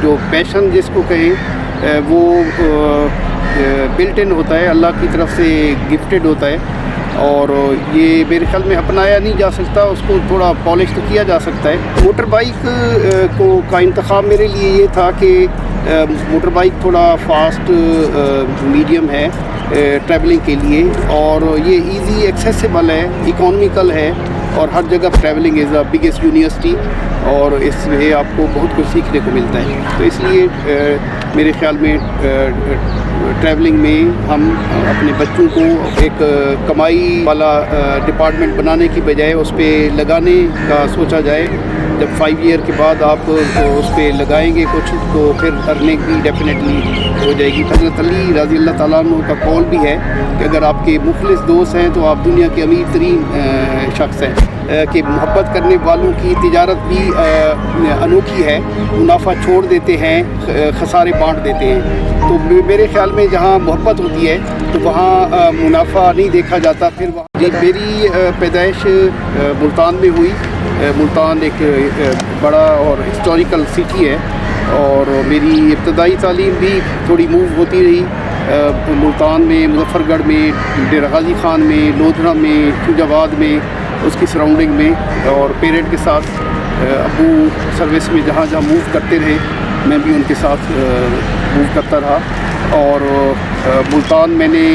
جو پیشن جس کو کہیں وہ بلٹ ان ہوتا ہے، اللہ کی طرف سے گفٹڈ ہوتا ہے، اور یہ میرے خیال میں اپنایا نہیں جا سکتا، اس کو تھوڑا پالش تو کیا جا سکتا ہے۔ موٹر بائک کا انتخاب میرے لیے یہ تھا کہ موٹر بائک تھوڑا فاسٹ میڈیم ہے ٹریولنگ کے لیے، اور یہ ایزی ایکسیسیبل ہے، اکانومیکل ہے، اور ہر جگہ travelling is the biggest university, اور اس میں آپ کو بہت کچھ سیکھنے کو ملتا ہے۔ تو اس لیے میرے خیال میں ٹریولنگ میں ہم اپنے بچوں کو ایک کمائی والا ڈپارٹمنٹ بنانے کی بجائے اس پہ لگانے کا سوچا جائے۔ جب 5 ایئر کے بعد آپ اس پہ لگائیں گے کچھ، تو پھر ارننگ بھی ڈیفینیٹلی ہو جائے گی۔ حضرت علی رضی اللہ تعالیٰ عنہ کا قول بھی ہے کہ اگر آپ کے مخلص دوست ہیں تو آپ دنیا کے امیر ترین شخص ہیں، کہ محبت کرنے والوں کی تجارت بھی انوکھی ہے، منافع چھوڑ دیتے ہیں، خسارے بانٹ دیتے ہیں۔ تو میرے خیال میں جہاں محبت ہوتی ہے تو وہاں منافع نہیں دیکھا جاتا۔ پھر وہاں میری پیدائش ملتان میں ہوئی۔ ملتان ایک بڑا اور ہسٹوریکل سٹی ہے، اور میری ابتدائی تعلیم بھی تھوڑی موو ہوتی رہی ملتان میں، مظفر گڑھ میں، ڈیرہ غازی خان میں، لودھرا میں، شوج آباد میں، اس کی سراؤنڈنگ میں، اور پیرنٹ کے ساتھ ابو سروس میں جہاں جہاں موو کرتے رہے میں بھی ان کے ساتھ موو کرتا رہا۔ اور ملتان میں نے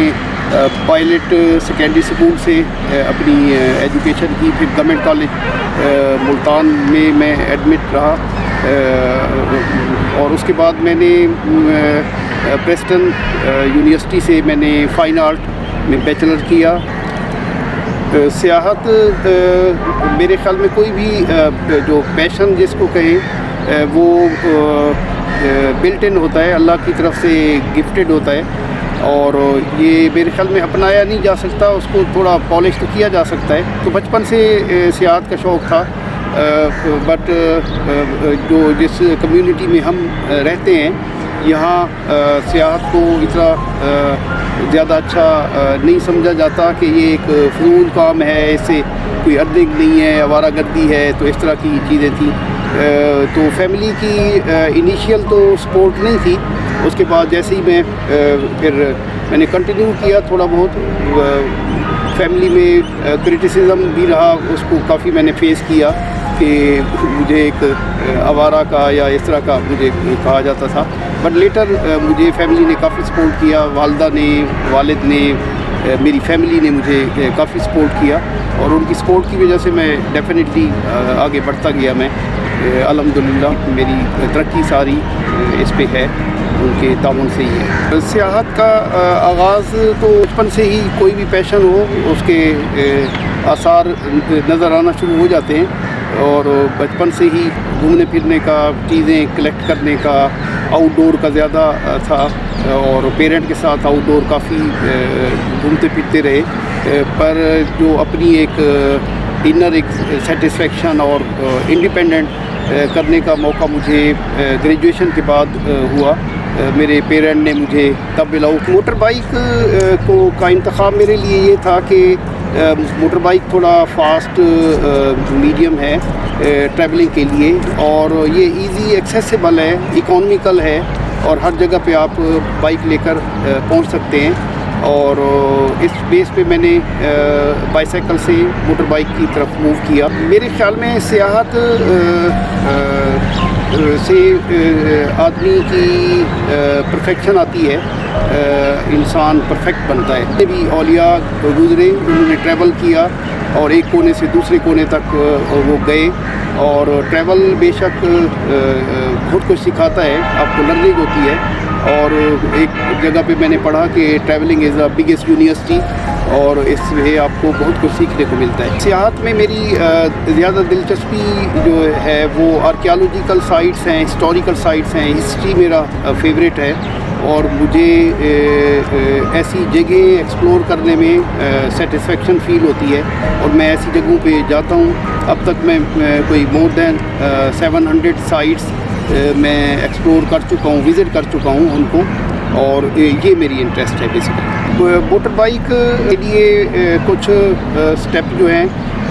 پائلٹ سیکنڈری اسکول سے اپنی ایجوکیشن کی، پھر گورنمنٹ کالج ملتان میں ایڈمٹ رہا، اور اس کے بعد میں نے پریسٹن یونیورسٹی سے میں نے فائن آرٹ میں بیچلر کیا۔ سیاحت میرے خیال میں کوئی بھی جو پیشن جس کو کہیں وہ بلٹ ان ہوتا ہے، اللہ کی طرف سے گفٹڈ ہوتا ہے، اور یہ میرے خیال میں اپنایا نہیں جا سکتا، اس کو تھوڑا پالش تو کیا جا سکتا ہے۔ تو بچپن سے سیاحت کا شوق تھا، بٹ جو جس کمیونٹی میں ہم رہتے ہیں یہاں سیاحت کو اتنا زیادہ اچھا نہیں سمجھا جاتا، کہ یہ ایک فضول کام ہے، اس سے کوئی ارننگ نہیں ہے، آوارہ گردی ہے، تو اس طرح کی چیزیں تھیں۔ تو فیملی کی انیشیل تو سپورٹ نہیں تھی، اس کے بعد جیسے ہی میں نے کنٹینیو کیا تھوڑا بہت، فیملی میں کرٹیسزم بھی رہا، اس کو کافی میں نے فیس کیا کہ مجھے ایک آوارہ کا یا اس طرح کا مجھے کہا جاتا تھا، بٹ لیٹر مجھے فیملی نے کافی سپورٹ کیا، والدہ نے، والد نے، میری فیملی نے مجھے کافی سپورٹ کیا، اور ان کی سپورٹ کی وجہ سے میں ڈیفینیٹلی آگے بڑھتا گیا۔ میں الحمدللہ میری ترقی ساری اس پہ ہے، ان کے تعاون سے ہی ہے۔ سیاحت کا آغاز تو بچپن سے ہی، کوئی بھی پیشن ہو اس کے آثار نظر آنا شروع ہو جاتے ہیں، اور بچپن سے ہی گھومنے پھرنے کا، چیزیں کلیکٹ کرنے کا، آؤٹ ڈور کا زیادہ تھا، اور پیرنٹ کے ساتھ آؤٹ ڈور کافی گھومتے پھرتے رہے، پر جو اپنی ایک انر ایک سیٹسفیکشن اور انڈیپینڈنٹ کرنے کا موقع مجھے گریجویشن کے بعد ہوا۔ میرے پیرنٹ نے مجھے تب الاؤ موٹر بائک کا انتخاب میرے لیے یہ تھا کہ موٹر بائک تھوڑا فاسٹ میڈیم ہے ٹریولنگ کے لیے، اور یہ ایزی ایکسیسیبل ہے، اکانومیکل ہے، اور ہر جگہ پہ آپ بائک لے کر پہنچ سکتے ہیں، اور اس بیس پہ میں نے بائیسیکل سے موٹر بائک کی طرف موو کیا۔ میرے خیال میں سیاحت سے آدمی کی پرفیکشن آتی ہے، انسان پرفیکٹ بنتا ہے۔ بھی اولیاء گزرے، انہوں نے ٹریول کیا، اور ایک کونے سے دوسرے کونے تک وہ گئے، اور ٹریول بے شک بہت کچھ سکھاتا ہے، آپ کو لرننگ ہوتی ہے، اور ایک جگہ پہ میں نے پڑھا کہ travelling is the biggest university, اور اس سے آپ کو بہت کچھ سیکھنے کو ملتا ہے۔ سیاحت میں میری زیادہ دلچسپی جو ہے وہ آرکیالوجیکل سائٹس ہیں، ہسٹوریکل سائٹس ہیں، ہسٹری میرا فیوریٹ ہے، اور مجھے ایسی جگہ ایکسپلور کرنے میں سیٹسفیکشن فیل ہوتی ہے، اور میں ایسی جگہوں پہ جاتا ہوں۔ اب تک میں کوئی مور دین 700 سائٹس میں ایکسپلور کر چکا ہوں، وزٹ کر چکا ہوں ان کو، اور یہ میری انٹرسٹ ہے بیسیکلی۔ موٹر بائک کے لیے کچھ سٹیپ جو ہیں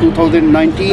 2019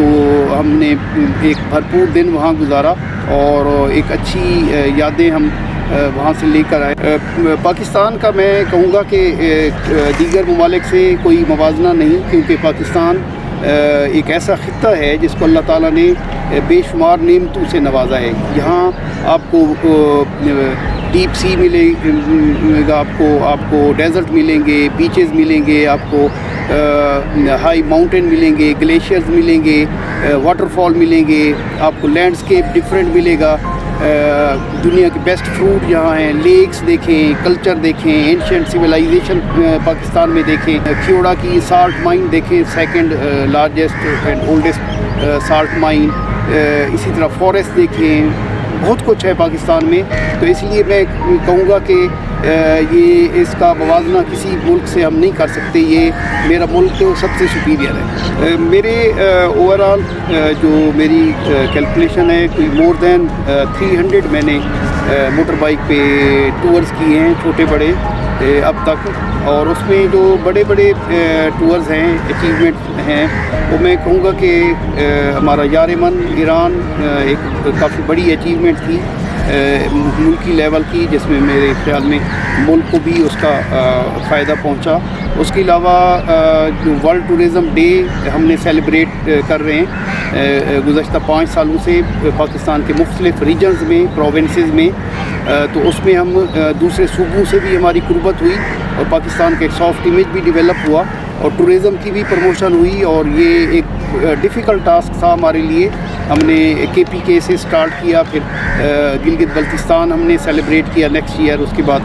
تو ہم نے ایک بھرپور دن وہاں گزارا اور ایک اچھی یادیں ہم وہاں سے لے کر آئے۔ پاکستان کا میں کہوں گا کہ دیگر ممالک سے کوئی موازنہ نہیں، کیونکہ پاکستان ایک ایسا خطہ ہے جس کو اللہ تعالیٰ نے بے شمار نعمتوں سے نوازا ہے۔ یہاں آپ کو ڈیپ سی ملے گا، آپ کو ڈیزرٹ ملیں گے، بیچز ملیں گے، آپ کو ہائی ماؤنٹین ملیں گے، گلیشیئرز ملیں گے، واٹر فال ملیں گے، آپ کو لینڈسکیپ ڈفرینٹ ملے گا۔ دنیا کے بیسٹ فروٹ یہاں ہیں، لیکس دیکھیں، کلچر دیکھیں، اینشینٹ سویلائزیشن پاکستان میں دیکھیں، کھیوڑا کی سالٹ مائن دیکھیں، second largest and oldest salt mine, اسی طرح فارسٹ دیکھیں، بہت کچھ ہے پاکستان میں۔ تو اس لیے میں کہوں گا کہ یہ اس کا موازنہ کسی ملک سے ہم نہیں کر سکتے، یہ میرا ملک سب سے سپیریئر ہے۔ میرے اوورآل جو میری کیلکولیشن ہے، کوئی مور دین 300 میں نے موٹر بائک پہ ٹورز کیے ہیں، چھوٹے بڑے اب تک، اور اس میں جو بڑے بڑے ٹورز ہیں، اچیومنٹ ہیں، وہ میں کہوں گا کہ ہمارا یارمن ایران ایک کافی بڑی اچیومنٹ تھی ملکی لیول کی، جس میں میرے خیال میں ملک کو بھی اس کا فائدہ پہنچا۔ اس کے علاوہ جو ورلڈ ٹورزم ڈے ہم نے سیلیبریٹ کر رہے ہیں گزشتہ 5 سالوں سے پاکستان کے مختلف ریجنز میں، پروونسز میں، تو اس میں ہم دوسرے صوبوں سے بھی ہماری قربت ہوئی اور پاکستان کا ایک سافٹ امیج بھی ڈیولپ ہوا اور ٹورزم کی بھی پروموشن ہوئی، اور یہ ایک ڈیفیکلٹ ٹاسک تھا ہمارے لیے۔ ہم نے KPK سے سٹارٹ کیا، پھر گلگت بلتستان ہم نے سیلیبریٹ کیا نیکسٹ ایئر، اس کے بعد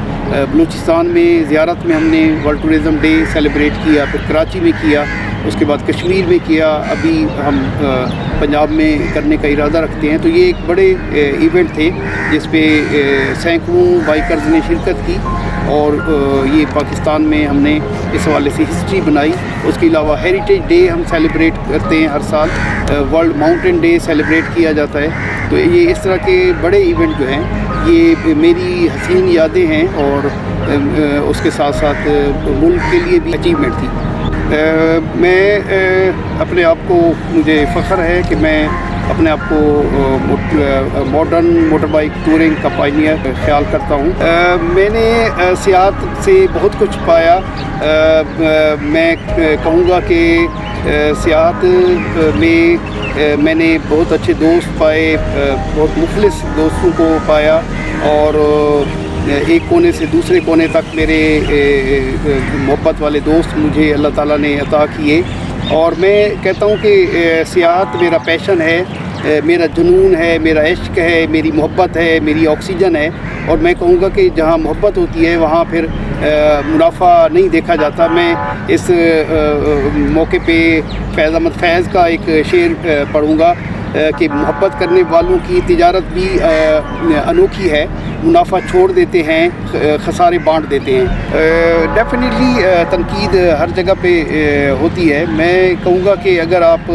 بلوچستان میں زیارت میں ہم نے ورلڈ ٹورزم ڈے سیلیبریٹ کیا، پھر کراچی میں کیا، اس کے بعد کشمیر میں کیا، ابھی ہم پنجاب میں کرنے کا ارادہ رکھتے ہیں۔ تو یہ ایک بڑے ایونٹ تھے جس پہ سینکڑوں بائکرز نے شرکت کی، اور یہ پاکستان میں ہم نے اس حوالے سے ہسٹری بنائی۔ اس کے علاوہ ہیریٹیج ڈے ہم سیلیبریٹ کرتے ہیں ہر سال، ورلڈ ماؤنٹین ڈے سیلیبریٹ کیا جاتا ہے۔ تو یہ اس طرح کے بڑے ایونٹ جو ہیں یہ میری حسین یادیں ہیں، اور اس کے ساتھ ساتھ ملک کے لیے بھی اچیومنٹ تھی۔ میں اپنے آپ کو، مجھے فخر ہے کہ میں اپنے آپ کو ماڈرن موٹر بائک ٹورنگ کا پائنیئر خیال کرتا ہوں۔ میں نے سیاحت سے بہت کچھ پایا۔ میں کہوں گا کہ سیاحت میں نے بہت اچھے دوست پائے، بہت مخلص دوستوں کو پایا، اور ایک کونے سے دوسرے کونے تک میرے محبت والے دوست مجھے اللہ تعالیٰ نے عطا کیے۔ اور میں کہتا ہوں کہ سیاحت میرا پیشن ہے، میرا جنون ہے، میرا عشق ہے، میری محبت ہے، میری آکسیجن ہے، اور میں کہوں گا کہ جہاں محبت ہوتی ہے وہاں پھر منافع نہیں دیکھا جاتا۔ میں اس موقع پہ فیض احمد فیض کا ایک شعر پڑھوں گا کہ محبت کرنے والوں کی تجارت بھی انوکھی ہے، منافع چھوڑ دیتے ہیں، خسارے بانٹ دیتے ہیں۔ ڈیفینیٹلی تنقید ہر جگہ پہ ہوتی ہے۔ میں کہوں گا کہ اگر آپ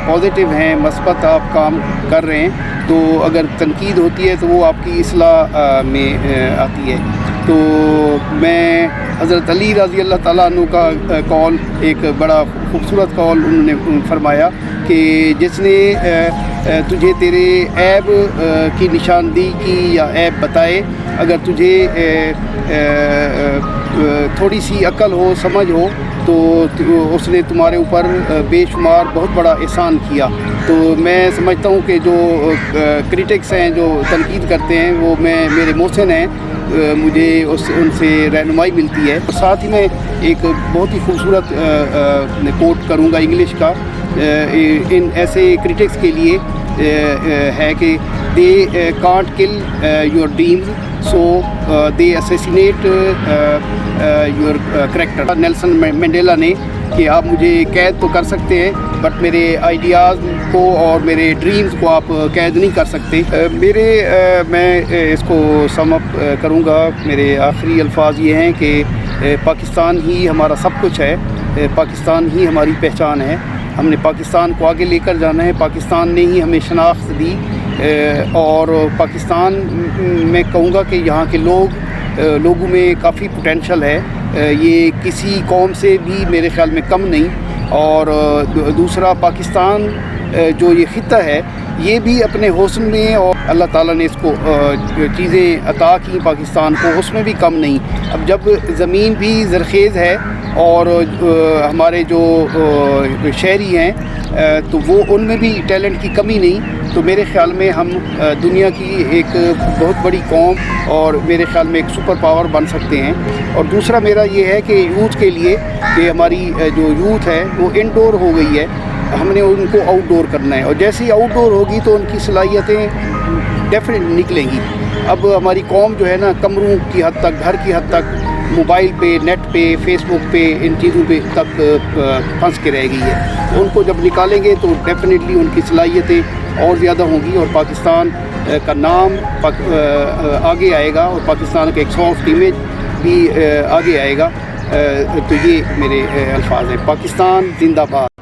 پازیٹیو ہیں، مثبت آپ کام کر رہے ہیں، تو اگر تنقید ہوتی ہے تو وہ آپ کی اصلاح میں آتی ہے۔ تو میں حضرت علی رضی اللہ تعالیٰ عنہ کا قول، ایک بڑا خوبصورت قول انہوں نے فرمایا کہ جس نے تجھے تیرے عیب کی نشاندہی کی یا عیب بتائے، اگر تجھے تھوڑی سی عقل ہو، سمجھ ہو، تو اس نے تمہارے اوپر بے شمار بہت بڑا احسان کیا۔ تو میں سمجھتا ہوں کہ جو کرٹکس ہیں، جو تنقید کرتے ہیں، وہ میرے محسن ہیں، مجھے ان سے رہنمائی ملتی ہے۔ ساتھ ہی میں ایک بہت ہی خوبصورت کوٹ کروں گا انگلش کا ان ایسے کرٹکس کے لیے ہے کہ they can't kill your dreams, so they assassinate your character. Nelson Mandela نے کہ آپ مجھے قید تو کر سکتے ہیں، بٹ میرے آئیڈیاز کو اور میرے ڈریمز کو آپ قید نہیں کر سکتے۔ میں اس کو سم اپ کروں گا، میرے آخری الفاظ یہ ہیں کہ پاکستان ہی ہمارا سب کچھ ہے، پاکستان ہی ہماری پہچان ہے، ہم نے پاکستان کو آگے لے کر جانا ہے، پاکستان نے ہی ہمیں شناخت دی، اور پاکستان میں کہوں گا کہ یہاں کے لوگوں میں کافی پوٹینشل ہے، یہ کسی قوم سے بھی میرے خیال میں کم نہیں، اور دوسرا پاکستان جو یہ خطہ ہے یہ بھی اپنے حسن میں، اور اللہ تعالیٰ نے اس کو چیزیں عطا کی پاکستان کو، اس میں بھی کم نہیں۔ اب جب زمین بھی زرخیز ہے اور ہمارے جو شہری ہیں تو وہ ان میں بھی ٹیلنٹ کی کمی نہیں، تو میرے خیال میں ہم دنیا کی ایک بہت بڑی قوم اور میرے خیال میں ایک سپر پاور بن سکتے ہیں۔ اور دوسرا میرا یہ ہے کہ یوتھ کے لیے کہ ہماری جو یوتھ ہے وہ انڈور ہو گئی ہے، ہم نے ان کو آؤٹ ڈور کرنا ہے، اور جیسے ہی آؤٹ ڈور ہوگی تو ان کی صلاحیتیں ڈیفینیٹلی نکلیں گی۔ اب ہماری قوم جو ہے نا کمروں کی حد تک، گھر کی حد تک، موبائل پہ، نیٹ پہ، فیس بک پہ، ان چیزوں پہ تک پھنس کے رہ گئی ہے، تو ان کو جب نکالیں گے تو ڈیفینیٹلی ان کی صلاحیتیں اور زیادہ ہوں گی، اور پاکستان کا نام آگے آئے گا، اور پاکستان کا ایک سافٹ امیج بھی آگے آئے گا۔ تو یہ میرے الفاظ ہیں۔ پاکستان زندہ باد۔